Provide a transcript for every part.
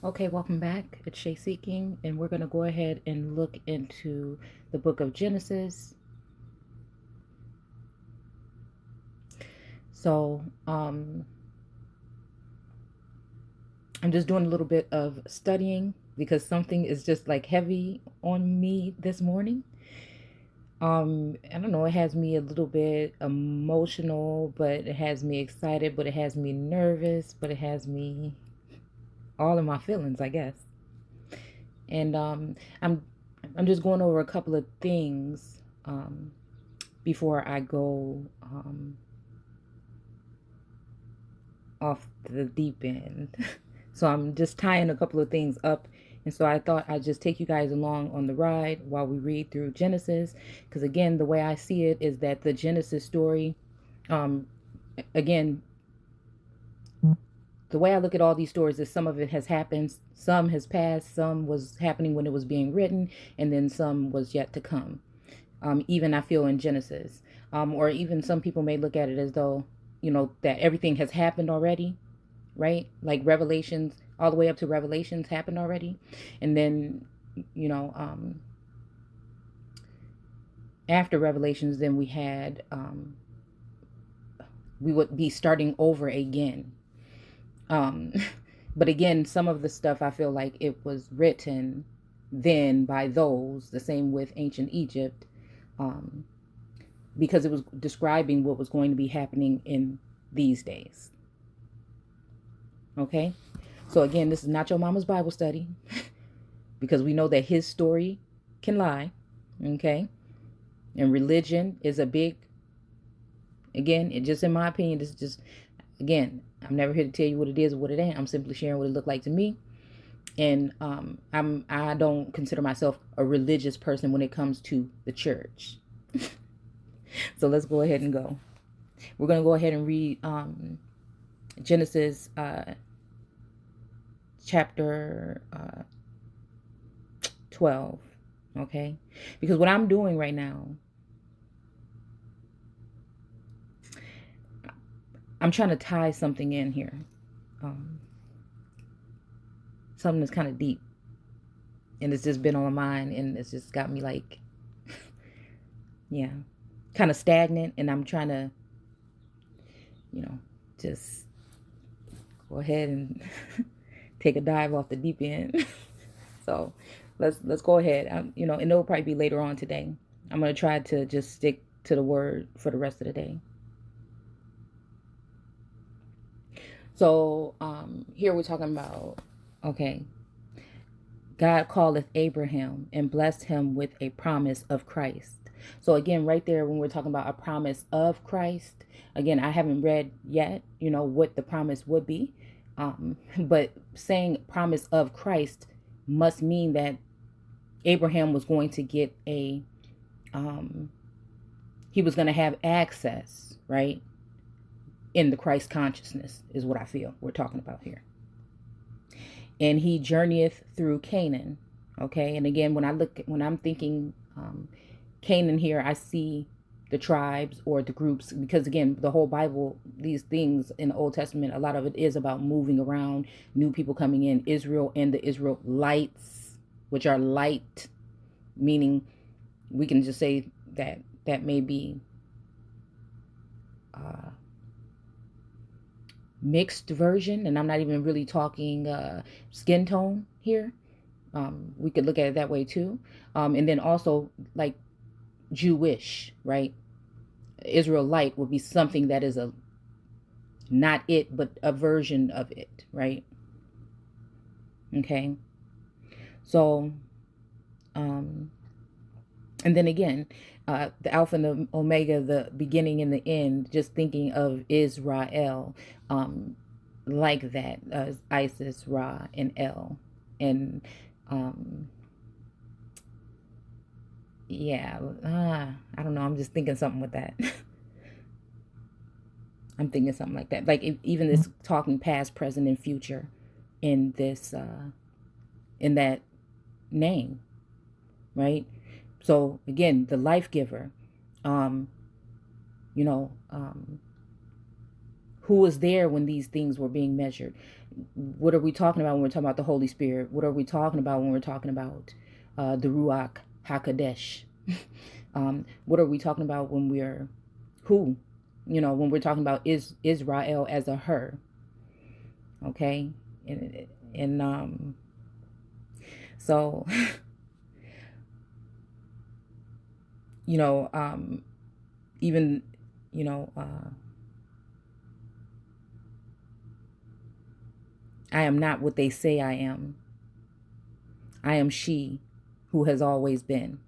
Okay, welcome back. It's Shay Seeking, and we're going to go ahead and look into the book of Genesis. So, I'm just doing a little bit of studying because something is just like heavy on me this morning. I don't know, it has me a little bit emotional, but it has me excited, but it has me nervous, but it has me all in my feelings, I guess. And I'm just going over a couple of things before I go off the deep end. So I'm just tying a couple of things up. And so I thought I'd just take you guys along on the ride while we read through Genesis. Because again, the way I see it is that the Genesis story, um, again, the way I look at all these stories is some of it has happened, some has passed, some was happening when it was being written, and then some was yet to come. Even I feel in Genesis. Or even some people may look at it as though, that everything has happened already, right? Like Revelations, all the way up to Revelations happened already. And then, you know, um, after Revelations, then we would be starting over again. Um, but again, some of the stuff I feel like it was written then by those, the same with ancient Egypt, um, because it was describing what was going to be happening in these days. Okay? So again, this is not your mama's Bible study because we know that his story can lie. Okay? And religion is a big, again, it just in my opinion, this is just, again, I'm never here to tell you what it is or what it ain't. I'm simply sharing what it looked like to me. And I don't consider myself a religious person when it comes to the church. So let's go ahead and go. We're going to go ahead and read Genesis chapter 12. Okay? Because what I'm doing right now, I'm trying to tie something in here. Something that's kind of deep. And it's just been on my mind and it's just got me like, yeah, kind of stagnant. And I'm trying to, just go ahead and take a dive off the deep end. So let's go ahead. And it'll probably be later on today. I'm gonna try to just stick to the word for the rest of the day. So here we're talking about, okay, God calleth Abraham and blessed him with a promise of Christ. So again, right there, when we're talking about a promise of Christ, again, I haven't read yet, what the promise would be. But saying promise of Christ must mean that Abraham was going to get he was going to have access, right? In the Christ consciousness is what I feel we're talking about here. And he journeyeth through Canaan. Okay. And again, when I'm thinking Canaan here, I see the tribes or the groups, because again, the whole Bible, these things in the Old Testament, a lot of it is about moving around, new people coming in, Israel and the Israelites, which are light, meaning we can just say that may be mixed version, and I'm not even really talking skin tone here. We could look at it that way too. And then also like Jewish, right? Israelite would be something that is not it, but a version of it, right? Okay. So, and then again, the Alpha and the Omega, the beginning and the end, just thinking of Israel, like that, Isis, Ra, and El. And yeah, I don't know. I'm just thinking something with that. I'm thinking something like that. Like even this talking past, present, and future in this, in that name, right? So again, the life giver, you know, Who was there when these things were being measured? What are we talking about when we're talking about the Holy Spirit? What are we talking about when we're talking about the Ruach HaKodesh? What are we talking about when we're who? When we're talking about Israel as a her. Okay? And so, even, I am not what they say I am. I am she who has always been.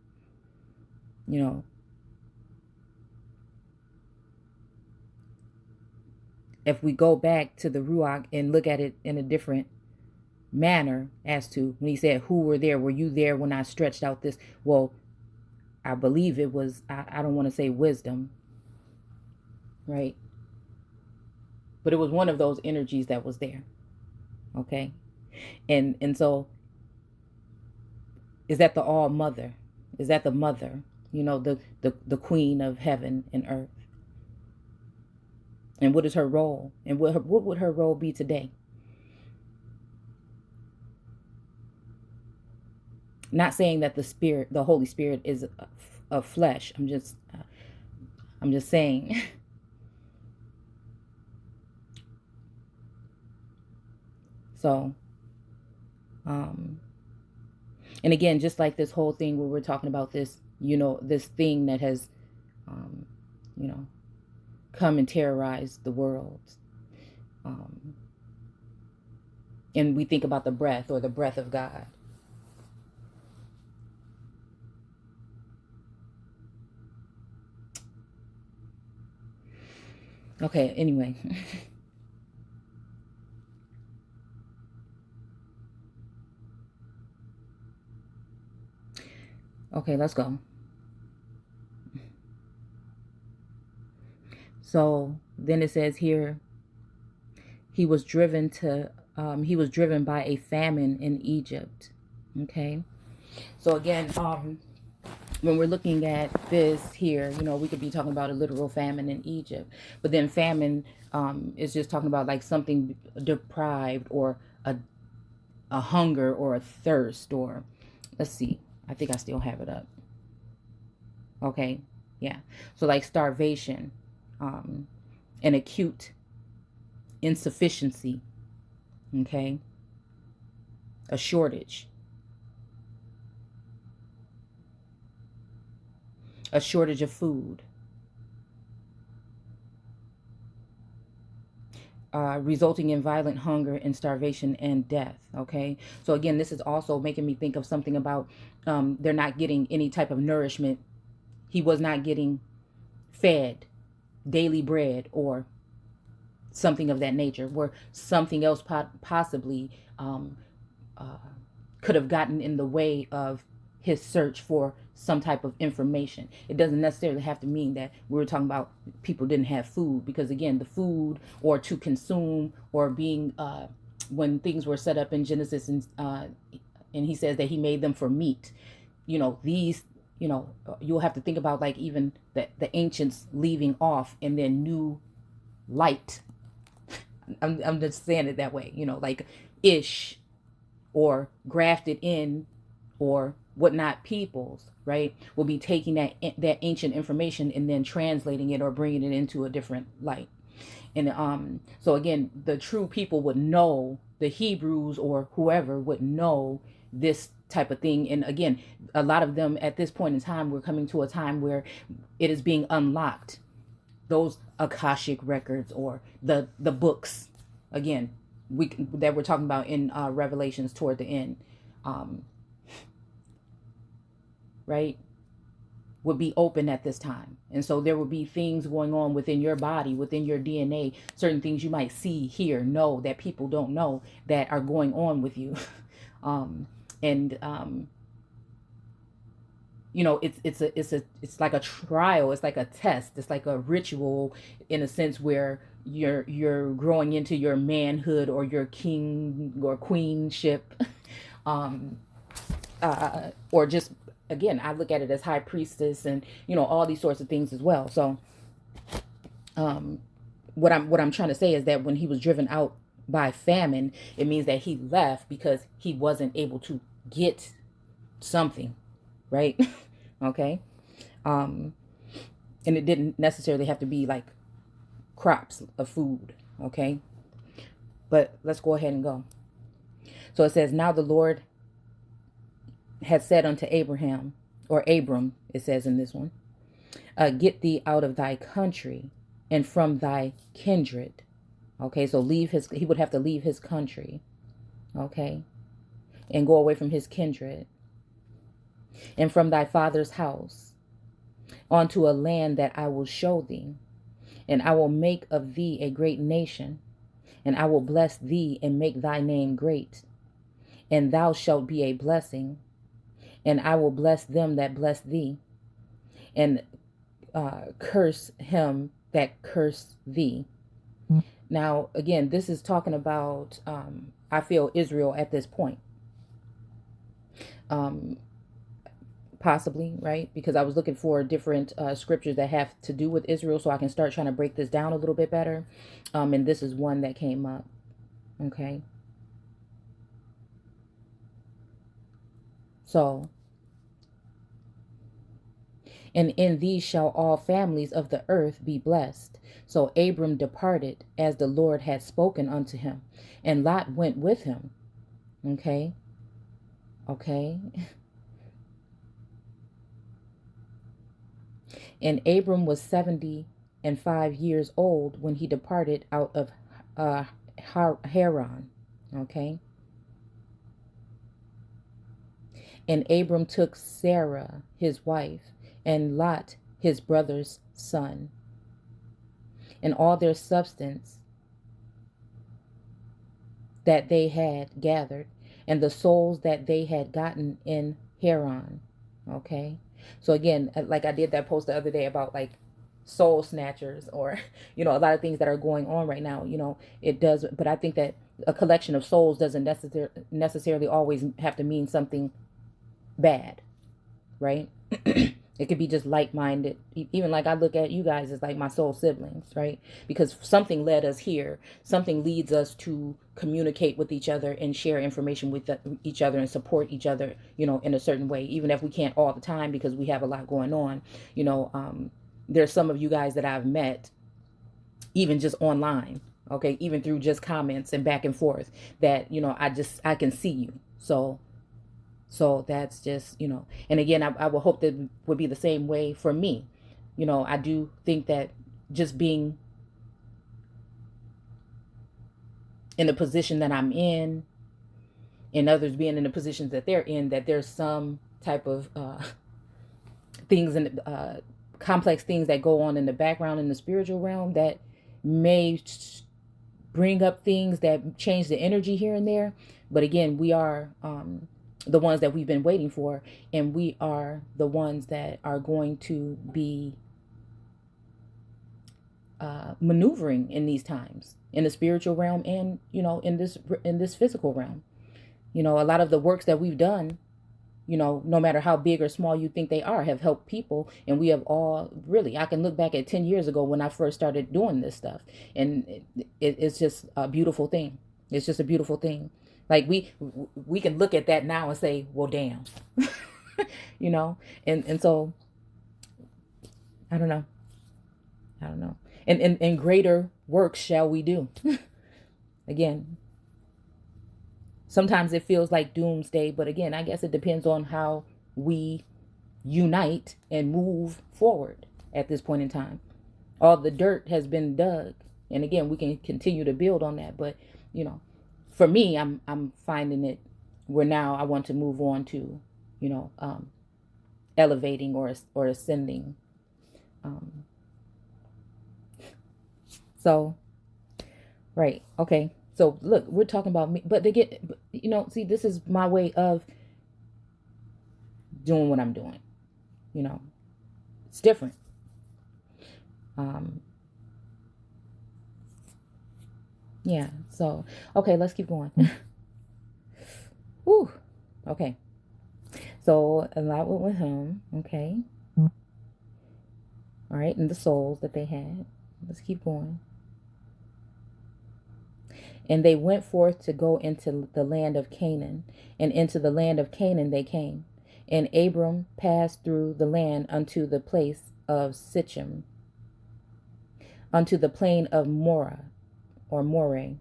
If we go back to the Ruach and look at it in a different manner, as to when he said, who were there? Were you there when I stretched out this? Well, I believe it was, I don't want to say wisdom, right? But it was one of those energies that was there. Okay. And so, is that the all mother? Is that the mother? The queen of heaven and earth? And what is her role? And what would her role be today? Not saying that the Holy Spirit is of flesh. I'm just saying. So, and again, just like this whole thing where we're talking about this, this thing that has, come and terrorize the world. And we think about the breath, or the breath of God. Okay, anyway. Okay, let's go. So then it says here, he was driven by a famine in Egypt. Okay. So again, when we're looking at this here, we could be talking about a literal famine in Egypt, but then famine is just talking about like something deprived, or a hunger, or a thirst, or let's see, I think I still have it up. Okay, yeah. So like starvation, an acute insufficiency, okay, a shortage. A shortage of food, resulting in violent hunger and starvation and death. Okay, so again, this is also making me think of something about they're not getting any type of nourishment. He was not getting fed daily bread, or something of that nature, where something else possibly could have gotten in the way of his search for some type of information. It doesn't necessarily have to mean that we were talking about people didn't have food, because again, the food, or to consume, or being when things were set up in Genesis, and he says that he made them for meat. These, you'll have to think about like even the ancients leaving off, and then new light. I'm just saying it that way, like ish, or grafted in, or whatnot peoples, right, will be taking that ancient information and then translating it, or bringing it into a different light. And so again, the true people would know, the Hebrews or whoever would know this type of thing. And again, a lot of them at this point in time, we're coming to a time where it is being unlocked. Those Akashic records, or the books, again, that we're talking about in Revelations toward the end, right, would be open at this time. And so there would be things going on within your body, within your DNA, certain things you might see, hear, know, that people don't know, that are going on with you. And it's like a trial, it's like a test, it's like a ritual, in a sense, where you're growing into your manhood, or your king or queenship, or just, again, I look at it as high priestess, and all these sorts of things as well. So what I'm trying to say is that when he was driven out by famine, it means that he left because he wasn't able to get something, right? Okay. And it didn't necessarily have to be like crops of food, okay? But let's go ahead and go. So it says, now the Lord had said unto Abraham, or Abram, it says in this one, get thee out of thy country and from thy kindred. Okay, so he would have to leave his country, okay, and go away from his kindred, and from thy father's house, unto a land that I will show thee, and I will make of thee a great nation, and I will bless thee and make thy name great, and thou shalt be a blessing, and I will bless them that bless thee, and curse him that curse thee. Now, again, this is talking about, I feel, Israel at this point. Possibly, right? Because I was looking for different scriptures that have to do with Israel so I can start trying to break this down a little bit better. And this is one that came up. Okay. So, and in these shall all families of the earth be blessed. So Abram departed as the Lord had spoken unto him, and Lot went with him. Okay. Okay. And Abram was 75 years old when he departed out of Haran. Okay. And Abram took Sarah, his wife, and Lot, his brother's son, and all their substance that they had gathered, and the souls that they had gotten in Haran. Okay. So again, like I did that post the other day about like soul snatchers, or, a lot of things that are going on right now, it does. But I think that a collection of souls doesn't necessarily always have to mean something bad, right? It could be just like-minded. Even like I look at you guys as like my soul siblings, right? Because something led us here. Something leads us to communicate with each other and share information with each other and support each other, in a certain way. Even if we can't all the time because we have a lot going on, there's some of you guys that I've met even just online, okay? Even through just comments and back and forth that, I can see you. So that's just, and again, I would hope that it would be the same way for me. I do think that just being in the position that I'm in and others being in the positions that they're in, that there's some type of things and complex things that go on in the background in the spiritual realm that may bring up things that change the energy here and there. But again, we are the ones that we've been waiting for, and we are the ones that are going to be maneuvering in these times, in the spiritual realm and in this physical realm. A lot of the works that we've done, no matter how big or small you think they are, have helped people. And we have all really, I can look back at 10 years ago when I first started doing this stuff, and it's just a beautiful thing. It's just a beautiful thing. Like we can look at that now and say, well, damn, and so I don't know. And greater works shall we do. Again, sometimes it feels like doomsday, but again, I guess it depends on how we unite and move forward at this point in time. All the dirt has been dug, and again, we can continue to build on that, but for me, I'm finding it where now I want to move on to, elevating or ascending. So, right. Okay. So look, we're talking about me, but see, this is my way of doing what I'm doing. It's different. Yeah. So, okay, let's keep going. Whew. Okay. So a lot went with him. Okay. All right. And the souls that they had. Let's keep going. And they went forth to go into the land of Canaan, and into the land of Canaan they came. And Abram passed through the land unto the place of Sichem, unto the plain of Moreh, or Moreh.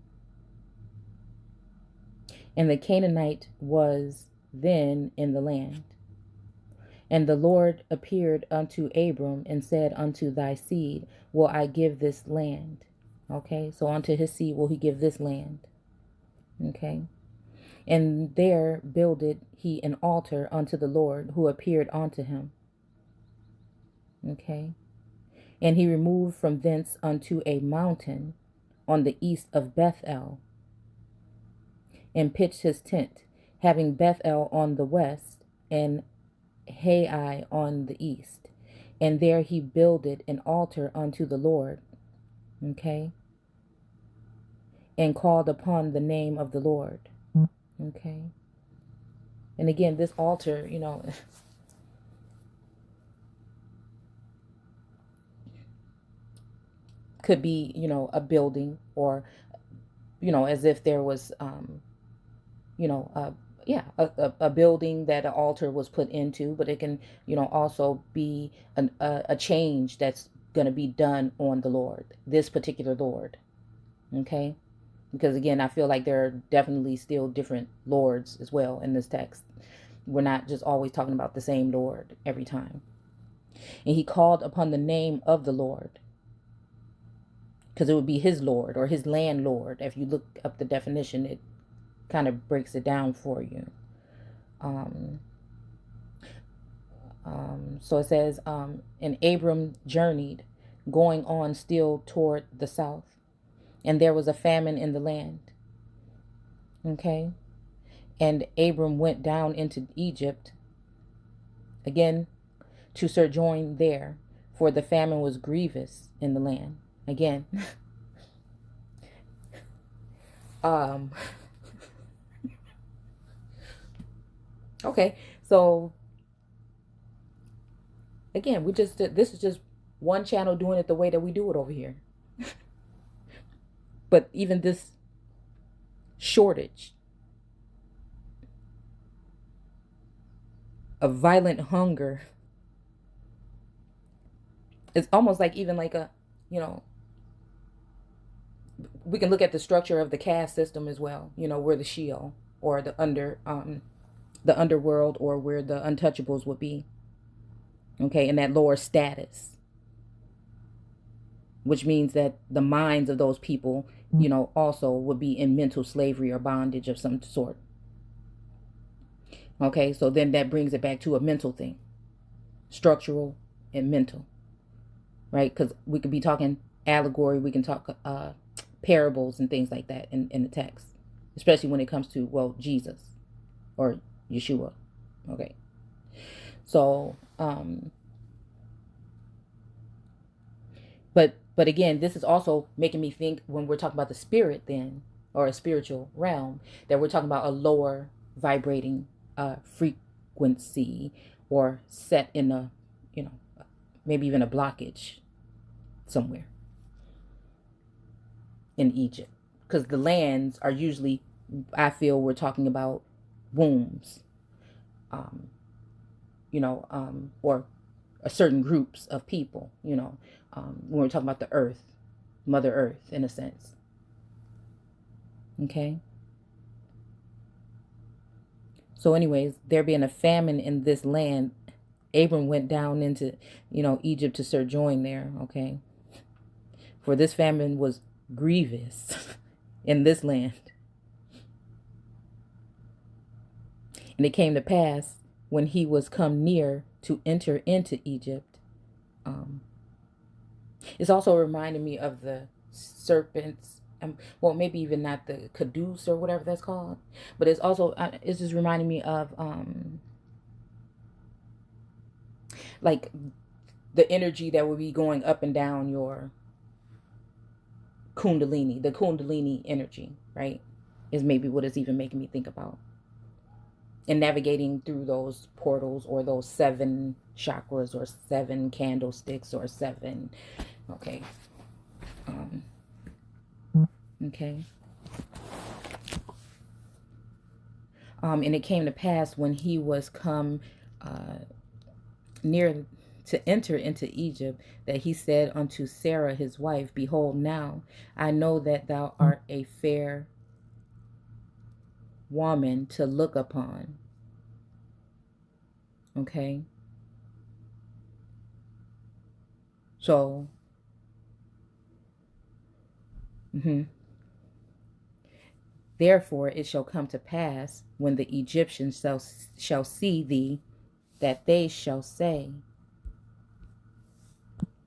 And the Canaanite was then in the land. And the Lord appeared unto Abram and said, unto thy seed will I give this land. Okay, so unto his seed will he give this land. Okay. And there builded he an altar unto the Lord who appeared unto him. Okay. And he removed from thence unto a mountain on the east of Bethel, and pitched his tent, having Bethel on the west, and Hai on the east. And there he builded an altar unto the Lord. Okay. And called upon the name of the Lord. Okay. And again, this altar, could be, a building, or, as if there was, a building that an altar was put into, but it can, also be a change that's going to be done on the Lord, this particular Lord. Okay. Because again, I feel like there are definitely still different lords as well in this text. We're not just always talking about the same Lord every time. And he called upon the name of the Lord, because it would be his Lord or his landlord. If you look up the definition, it kind of breaks it down for you. So it says, and Abram journeyed, going on still toward the south, and there was a famine in the land. Okay. And Abram went down into Egypt, again, to sojourn there, for the famine was grievous in the land. Again. Okay, so again, this is just one channel doing it the way that we do it over here. But even this shortage of violent hunger, it's almost like even like a, we can look at the structure of the caste system as well. Where the Sheol, or the underworld, or where the untouchables would be. Okay, in that lower status, which means that the minds of those people, also would be in mental slavery or bondage of some sort. Okay, so then that brings it back to a mental thing, structural and mental, right? Because we could be talking allegory, we can talk parables and things like that in the text, especially when it comes to, well, Jesus or Yeshua. Okay, so but again, this is also making me think, when we're talking about the spirit then, or a spiritual realm, that we're talking about a lower vibrating frequency, or set in a, maybe even a blockage somewhere in Egypt. Because the lands are usually, I feel we're talking about wombs, or certain groups of people, when we're talking about the earth, Mother Earth, in a sense. Okay. So anyways, there being a famine in this land, Abram went down into, Egypt to sojourn there. Okay. For this famine was grievous in this land. And it came to pass, when he was come near to enter into Egypt, it's also reminding me of the serpents. Well, maybe even not the caduce or whatever that's called, but it's also it's just reminding me of like the energy that will be going up and down your kundalini, the kundalini energy, right? Is maybe what it's even making me think about. And navigating through those portals, or those 7 chakras, or 7 candlesticks, or 7. Okay. Okay. And it came to pass when he was come near to enter into Egypt, that he said unto Sarah his wife, Behold, now I know that thou art a fair woman to look upon. Okay. So, therefore it shall come to pass when the Egyptians shall see thee, that they shall say,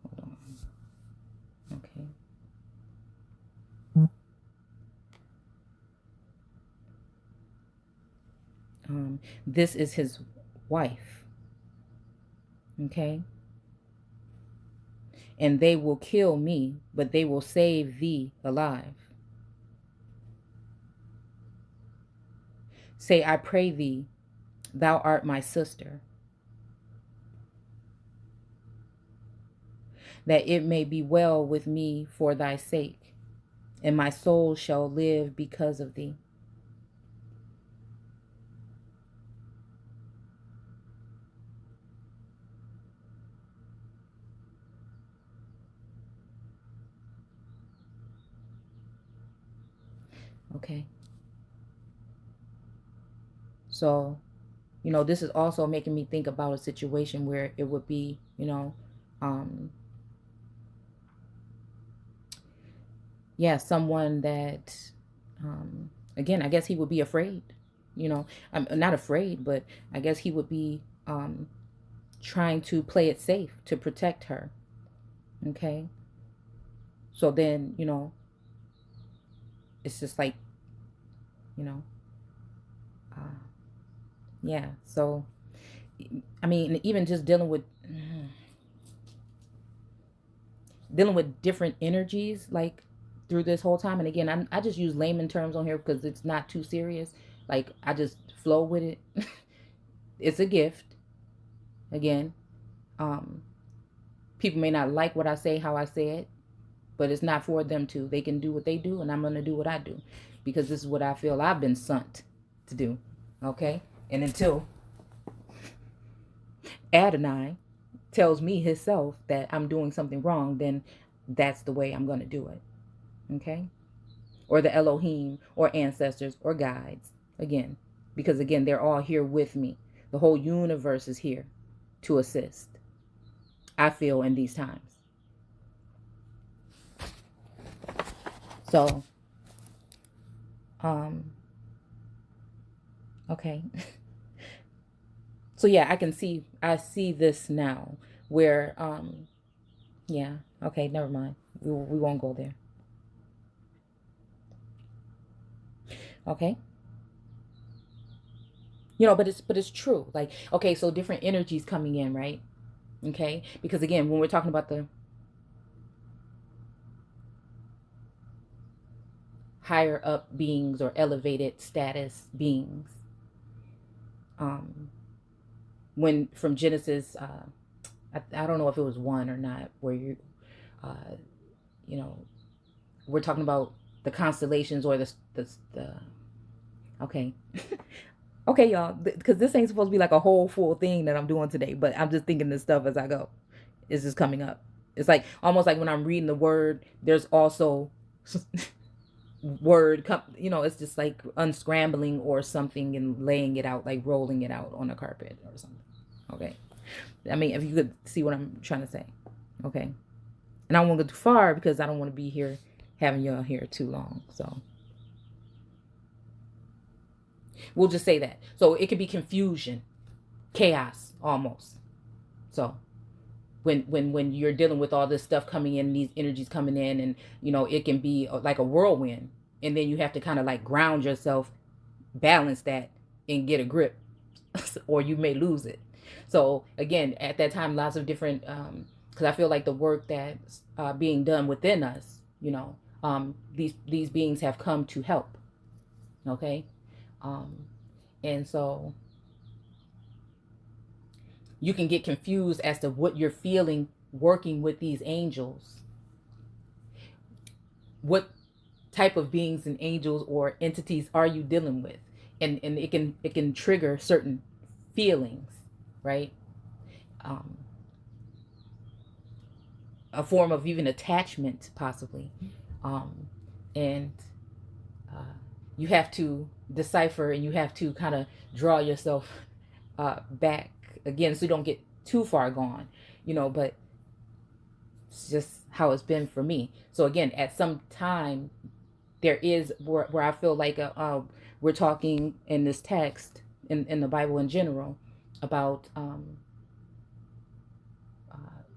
hold on, okay. This is his wife. Okay. And they will kill me, but they will save thee alive. Say, I pray thee, thou art my sister, that it may be well with me for thy sake, and my soul shall live because of thee. Okay. So, this is also making me think about a situation where it would be, someone that, again, I guess he would be afraid. I'm not afraid, but I guess he would be trying to play it safe to protect her. Okay. So then, it's just like, you know, uh, yeah. So, I mean, even just dealing with different energies, like through this whole time. And again, I just use layman terms on here because it's not too serious. Like, I just flow with it. It's a gift. Again, people may not like what I say, how I say it, but it's not for them to. They can do what they do, and I'm going to do what I do because this is what I feel I've been sent to do. Okay? And until Adonai tells me himself that I'm doing something wrong, then that's the way I'm going to do it. Okay? Or the Elohim or ancestors or guides. Again, because again, they're all here with me. The whole universe is here to assist, I feel, in these times. So, okay. So yeah, I see this now where, yeah, okay, never mind. We won't go there. Okay. But it's true. Like, okay, so different energies coming in, right? Okay. Because again, when we're talking about the higher up beings or elevated status beings, when from Genesis, I don't know if it was one or not, where uh, you know, we're talking about the constellations or the okay. Okay, y'all, because this ain't supposed to be like a whole full thing that I'm doing today, but I'm just thinking this stuff as I go. It's just coming up. It's like almost like when I'm reading the word, there's also it's just like unscrambling or something and laying it out, like rolling it out on a carpet or something. Okay. I mean, if you could see what I'm trying to say. Okay. And I don't want to go too far because I don't want to be here having y'all here too long. So we'll just say that. So it could be confusion, chaos almost. So when you're dealing with all this stuff coming in, these energies coming in, and it can be like a whirlwind, and then you have to kind of like ground yourself, balance that, and get a grip, or you may lose it. So again, at that time, lots of different, because I feel like the work that's being done within us, these beings have come to help. Okay, and so you can get confused as to what you're feeling working with these angels. What type of beings and angels or entities are you dealing with? and it can trigger certain feelings, right? Um, a form of even attachment, possibly, um, and you have to decipher, and you have to kind of draw yourself back again, so you don't get too far gone, but it's just how it's been for me. So again, at some time, there is where I feel like we're talking in this text, in the Bible in general, about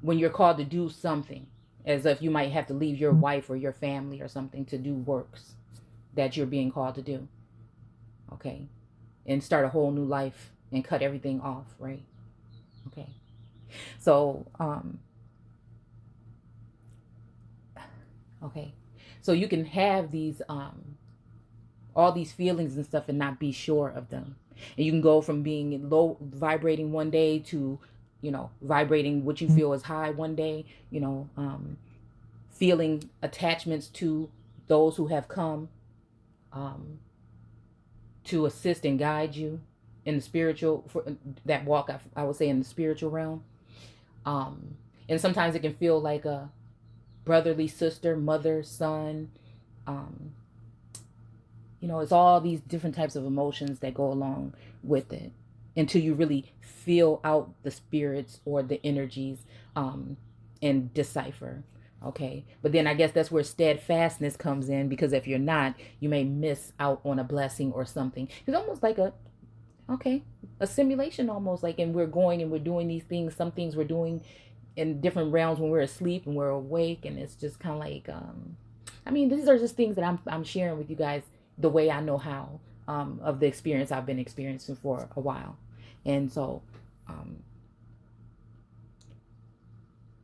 when you're called to do something, as if you might have to leave your wife or your family or something to do works that you're being called to do, okay, and start a whole new life and cut everything off, right? Okay, so okay, so you can have these all these feelings and stuff and not be sure of them, and you can go from being low vibrating one day to vibrating what you feel is high one day, feeling attachments to those who have come um, to assist and guide you in the spiritual, for that walk, I would say, in the spiritual realm. And sometimes it can feel like a brotherly sister, mother, son. um, it's all these different types of emotions that go along with it, until you really feel out the spirits or the energies, and decipher. Okay, but then I guess that's where steadfastness comes in, because if you're not, you may miss out on a blessing or something. It's almost like a simulation, almost like, and we're going and we're doing these things. Some things we're doing in different realms when we're asleep and we're awake, and it's just kind of like, these are just things that I'm sharing with you guys, the way I know how, of the experience I've been experiencing for a while. And so,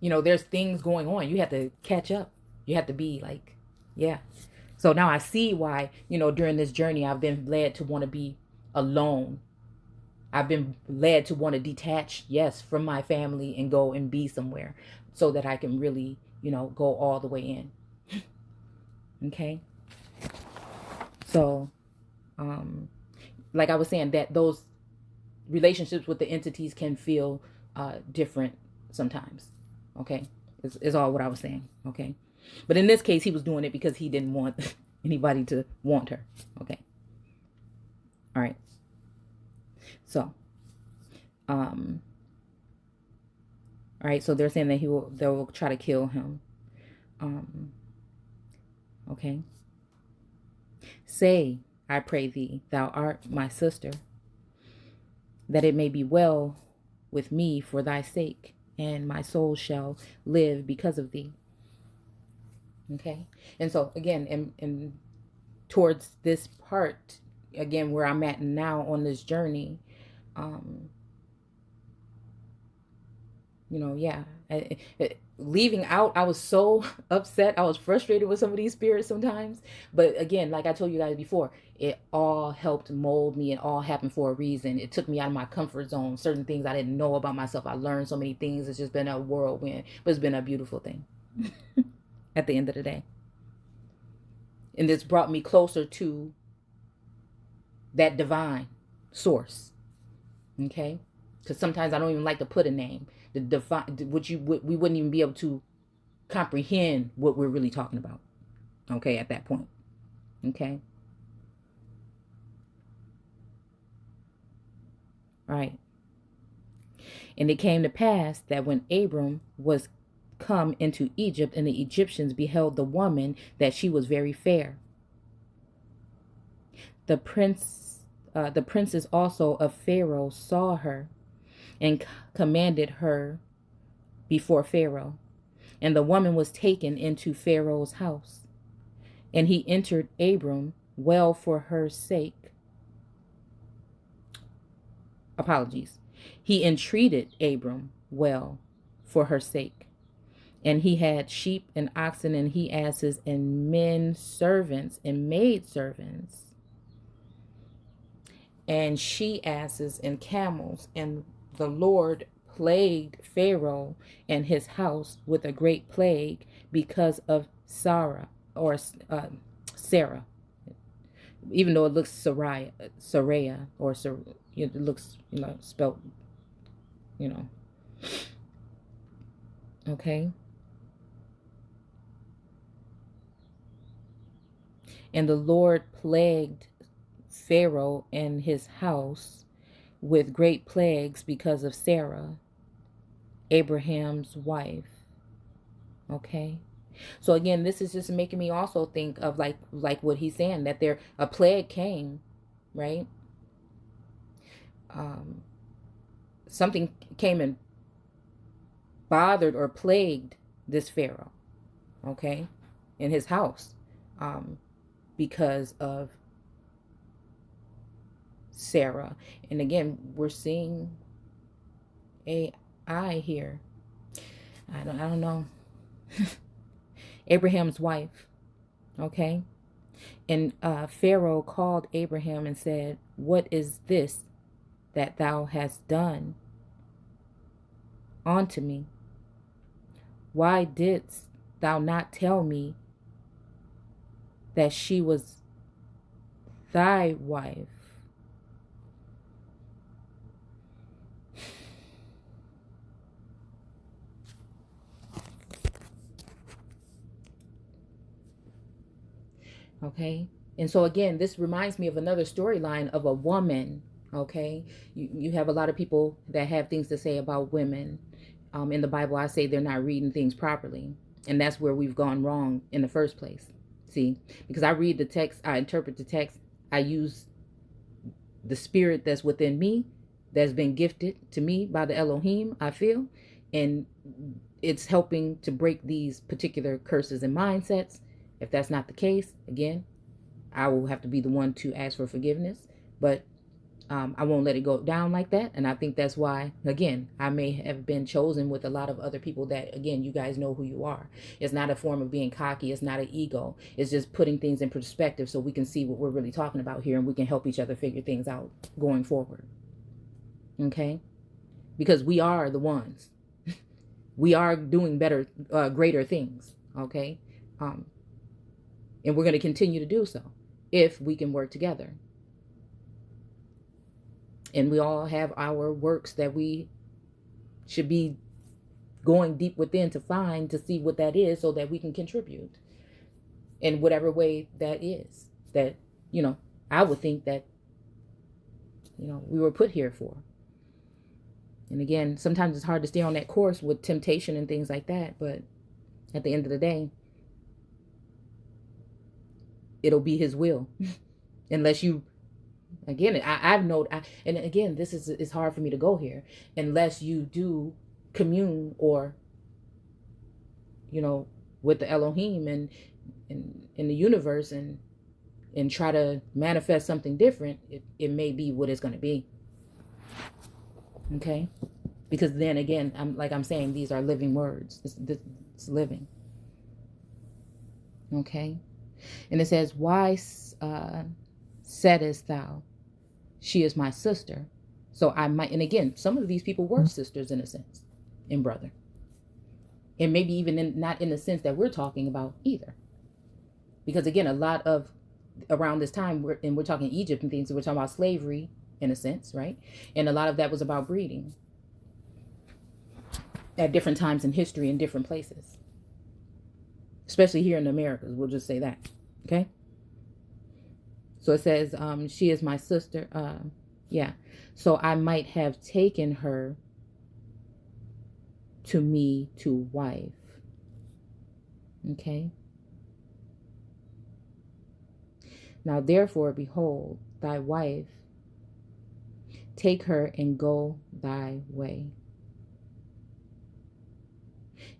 there's things going on. You have to catch up. You have to be like, yeah. So now I see why, during this journey, I've been led to want to be alone. I've been led to want to detach, yes, from my family and go and be somewhere, so that I can really, go all the way in. Okay. So, like I was saying, that those relationships with the entities can feel different sometimes. Okay, is all what I was saying. Okay, but in this case, he was doing it because he didn't want anybody to want her. Okay, all right. So, all right. So they're saying that they will try to kill him. Okay. Say, I pray thee, thou art my sister, that it may be well with me for thy sake, and my soul shall live because of thee. Okay. And so again, and towards this part, again, where I'm at now on this journey, yeah, leaving out, I was so upset. I was frustrated with some of these spirits sometimes. But again, like I told you guys before, it all helped mold me. It all happened for a reason. It took me out of my comfort zone. Certain things I didn't know about myself. I learned so many things. It's just been a whirlwind, but it's been a beautiful thing at the end of the day. And this brought me closer to that divine source. Okay? Because sometimes I don't even like to put a name. The divine, we wouldn't even be able to comprehend what we're really talking about. Okay, at that point. Okay. Right. And it came to pass that when Abram was come into Egypt, and the Egyptians beheld the woman, that she was very fair. The princes also of Pharaoh saw her, and commanded her before Pharaoh. And the woman was taken into Pharaoh's house. And he entered Abram well for her sake. Apologies. He entreated Abram well for her sake. And he had sheep and oxen and he asses and men servants and maid servants and she asses and camels. And the Lord plagued Pharaoh and his house with a great plague because of Sarah, even though it looks Saraya, or it looks, spelled, you know, okay. And the Lord plagued Pharaoh and his house with great plagues because of Sarah, Abraham's wife. Okay. So again, this is just making me also think of like what he's saying, that there a plague came, right? Um, something came and bothered or plagued this Pharaoh, okay, in his house, um, because of Sarah. And again, we're seeing AI here. I don't know. Abraham's wife, okay? And Pharaoh called Abraham and said, "What is this that thou hast done unto me? Why didst thou not tell me that she was thy wife?" Okay. And so again, this reminds me of another storyline of a woman. Okay. You have a lot of people that have things to say about women. In the Bible, I say they're not reading things properly. And that's where we've gone wrong in the first place. See, because I read the text, I interpret the text, I use the spirit that's within me, that's been gifted to me by the Elohim, I feel. And it's helping to break these particular curses and mindsets. If that's not the case, again, I will have to be the one to ask for forgiveness. But I won't let it go down like that. And I think that's why, again, I may have been chosen with a lot of other people that, again, you guys know who you are. It's not a form of being cocky. It's not an ego. It's just putting things in perspective so we can see what we're really talking about here, and we can help each other figure things out going forward. Okay? Because we are the ones. We are doing better, greater things. Okay? And we're going to continue to do so if we can work together. And we all have our works that we should be going deep within to find, to see what that is, so that we can contribute in whatever way that is. That, I would think that, we were put here for. And again, sometimes it's hard to stay on that course with temptation and things like that. But at the end of the day, it'll be his will. Unless you, again, I've known, and again, this is, it's hard for me to go here, unless you do commune, or, with the Elohim and in the universe, and try to manifest something different. It may be what it's going to be. Okay? Because then again, I'm saying, these are living words. It's living. Okay? And it says, "Why saidest thou, she is my sister? So I might," and again, some of these people were sisters in a sense, and brother. And maybe even not in the sense that we're talking about either. Because again, a lot of, around this time, we're talking Egypt and things, so we're talking about slavery in a sense, right? And a lot of that was about breeding at different times in history in different places. Especially here in the Americas, we'll just say that. Okay? So it says, "She is my sister." Yeah. "So I might have taken her to me to wife." Okay? "Now therefore, behold, thy wife, take her and go thy way."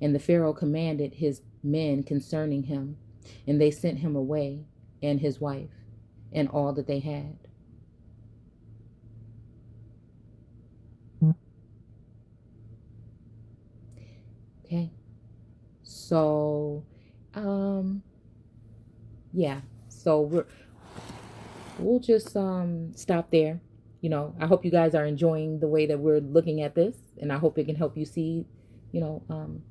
And the Pharaoh commanded his men concerning him, and they sent him away, and his wife, and all that they had. Okay. So, yeah. So we'll just stop there. I hope you guys are enjoying the way that we're looking at this, and I hope it can help you see,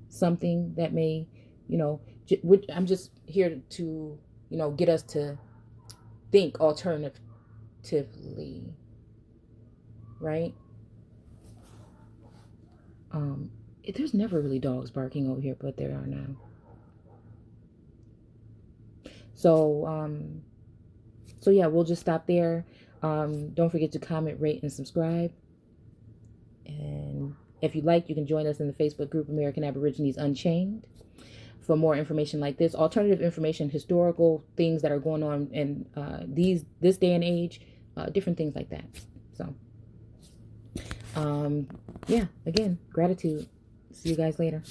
something that may, I'm just here to, get us to think alternatively, right? There's never really dogs barking over here, but there are now. So so yeah, we'll just stop there. Don't forget to comment, rate, and subscribe. And if you like, you can join us in the Facebook group American Aborigines Unchained for more information like this, alternative information, historical things that are going on in this day and age, different things like that. So yeah, again, gratitude. See you guys later.